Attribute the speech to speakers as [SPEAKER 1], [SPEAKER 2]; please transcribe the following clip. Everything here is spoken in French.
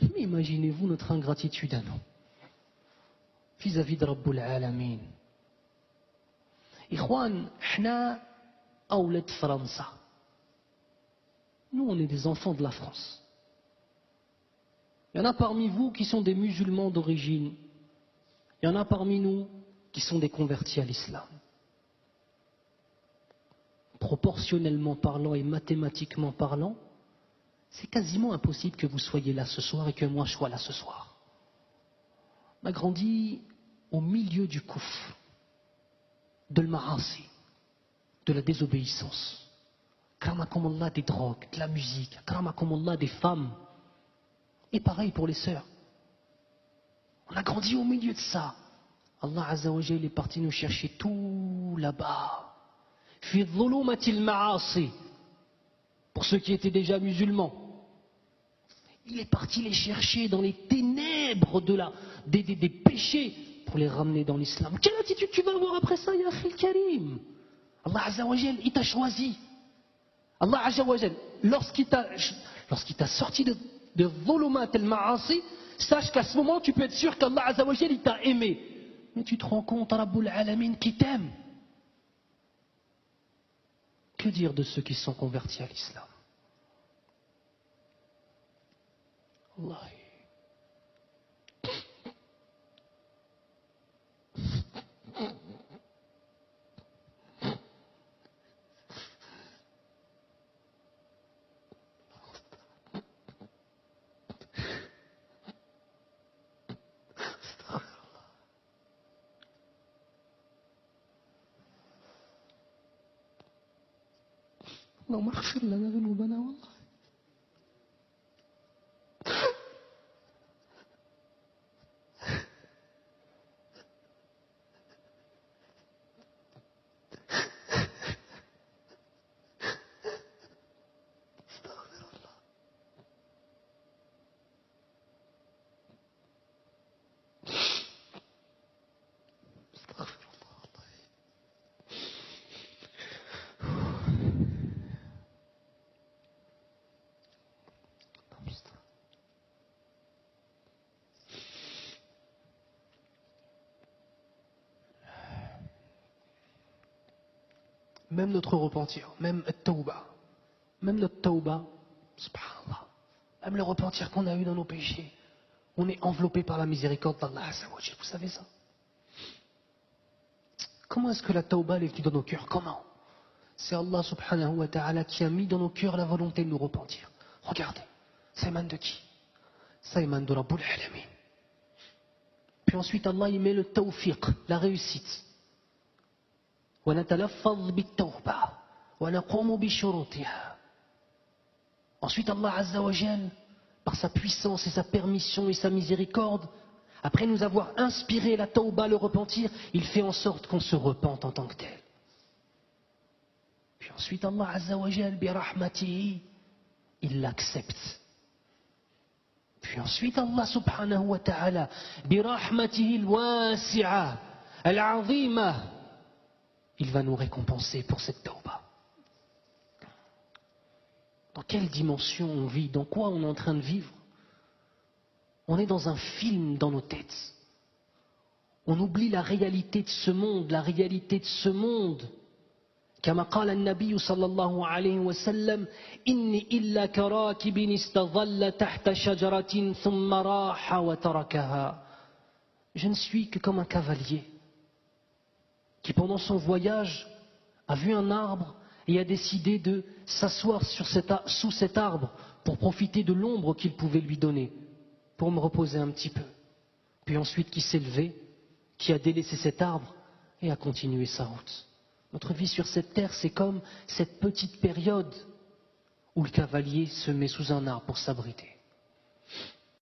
[SPEAKER 1] Mais imaginez-vous notre ingratitude à nous, vis-à-vis de Rabbul Alamin. Ikhwan, hna awlad França. Nous, on est des enfants de la France. Il y en a parmi vous qui sont des musulmans d'origine. Il y en a parmi nous qui sont des convertis à l'islam. Proportionnellement parlant et mathématiquement parlant, c'est quasiment impossible que vous soyez là ce soir et que moi je sois là ce soir. On a grandi au milieu du koufr, de l'ma'asi, de la désobéissance. Kramakumullah, des drogues, de la musique, Kramakumullah, des femmes. Et pareil pour les sœurs. On a grandi au milieu de ça. Allah Azza wa Jalla est parti nous chercher tout là-bas. Fi dhulumatil ma'asi. Pour ceux qui étaient déjà musulmans. Il est parti les chercher dans les ténèbres des péchés pour les ramener dans l'islam. Quelle attitude tu vas avoir après ça, ya Akhil Karim? Allah Azza wa Jalla, il t'a choisi. Allah Azza wa Jalla, lorsqu'il t'a sorti de dhulumat al-ma'asi, sache qu'à ce moment, tu peux être sûr qu'Allah Azza wa Jalla, il t'a aimé. Mais tu te rends compte, Rabbul Alamin, qui t'aime. Que dire de ceux qui sont convertis à l'islam? Wallahi. اللهم اغفر لنا ذنوبنا والله. Même notre repentir, même notre tawba, subhanallah, même le repentir qu'on a eu dans nos péchés, on est enveloppé par la miséricorde d'Allah Azza wa Jalla. Vous savez ça? Comment est-ce que la tawba est venue dans nos cœurs? Comment? C'est Allah subhanahu wa ta'ala qui a mis dans nos cœurs la volonté de nous repentir. Regardez, ça émane de qui? Ça émane de Rabbul Alamin. Puis ensuite Allah il met le tawfiq, la réussite. Ensuite Allah Azza wa Jal, par sa puissance et sa permission et sa miséricorde, après nous avoir inspiré la tawba, le repentir, il fait en sorte qu'on se repente en tant que tel. Puis ensuite Allah Azza wa Jal, bi rahmatihi, il l'accepte. Puis ensuite Allah subhanahu wa ta'ala, bi rahmatihi al-wasi'a, al-'azima, il va nous récompenser pour cette tawba. Dans quelle dimension on vit? Dans quoi on est en train de vivre? On est dans un film dans nos têtes. On oublie la réalité de ce monde, la réalité de ce monde. كما قال النبي صلى الله عليه وسلم إني إلا كراكب استظل تحت شجرة ثم راح وتركها. Je ne suis que comme un cavalier qui pendant son voyage a vu un arbre et a décidé de s'asseoir sous cet arbre pour profiter de l'ombre qu'il pouvait lui donner, pour me reposer un petit peu. Puis ensuite qui s'est levé, qui a délaissé cet arbre et a continué sa route. Notre vie sur cette terre, c'est comme cette petite période où le cavalier se met sous un arbre pour s'abriter.